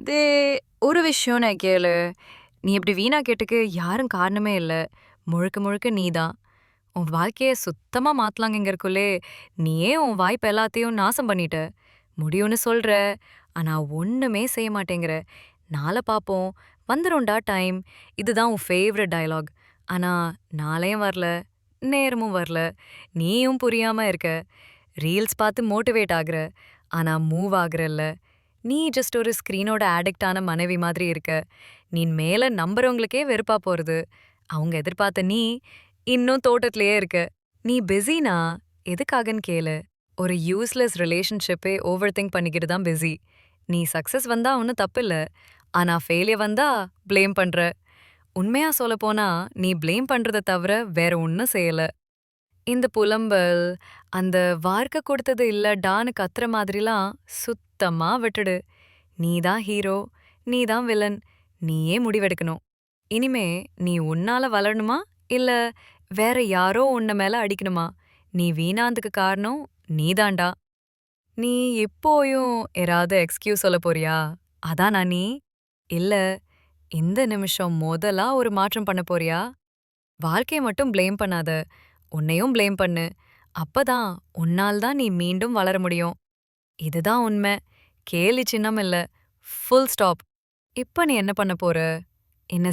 தே ஒரு விஷயம் நான் கேளு. நீ இப்படி வீணா கேட்டதுக்கு யாரும் காரணமே இல்ல. முழுக்க முழுக்க நீதான். உன் வாழ்க்கைய சுத்தமா மாத்தலாங்கங்கறக்குள்ளே, நீயே உன் வாய்ப்பு எல்லாத்தையும் நாசம் பண்ணிட்ட. முடியும்னு சொல்ற, ஆனா ஒண்ணுமே செய்ய மாட்டேங்கிற. நாள பாப்போம், வந்துரும்டா டைம். இதுதான் உன் ஃபேவரைட் டயலாக். ஆனா நாளையும் வரல, நேரமும் வரல. நீயும் புரியாம இருக்க. ரீல்ஸ் பார்த்து மோட்டிவேட் ஆகுற. ஆனா மூவ் ஆகுறல்ல. நீ ஜஸ்ட் ஒரு ஸ்க்ரீனோட அடிக்ட் ஆன மனைவி மாதிரி இருக்க. நீ மேல நம்புறவங்களுக்கே வெறுப்பா போறது. அவங்க எதிர்பார்த்த நீ இன்னும் தோட்டத்திலேயே இருக்க. நீ பிஸினா எதுக்காகன்னு கேளு. ஒரு யூஸ்லெஸ் ரிலேஷன்ஷிப்பே ஓவர் திங்க் பண்ணிக்கிட்டு தான் பிஸி. நீ சக்சஸ் வந்தா ஒன்னும் தப்பில்ல. ஆனா ஃபெயிலியர் வந்தா ப்ளேம் பண்ற. உண்மையா சொல்லப்போனா நீ ப்ளேம் பண்றத தவிர வேற ஒன்னும் செய்யல. இந்த புலம்பல், அந்த வார்க்க கொடுத்தது இல்லடான்னு கத்துற மாதிரிலாம் சுத்தமா விட்டுடு. நீ தான் ஹீரோ, நீ தான் வில்லன். நீயே முடிவெடுக்கணும். இனிமே நீ உன்னால வளரணுமா? இல்ல வேற யாரோ உன்ன மேல அடிக்கணுமா? நீ வீணானதுக்கு காரணம் நீதான்டா. நீ இப்போயும் ஏதாவது எக்ஸ்கியூஸ் சொல்லப் போறியா? அதானா நீ? இல்ல இந்த நிமிஷம் மொதலா ஒரு மாற்றம் பண்ணப் போறியா? வாழ்க்கைய மட்டும் ப்ளேம் பண்ணாத. உன்னையும் ப்ளேம் பண்ணு. அப்பதான் உன்னால தான் நீ மீண்டும் வளர முடியும். இதுதான் உண்மை. கேலி சின்னம் இல்ல. Full stop. இப்ப நீ என்ன பண்ண போற? என்ன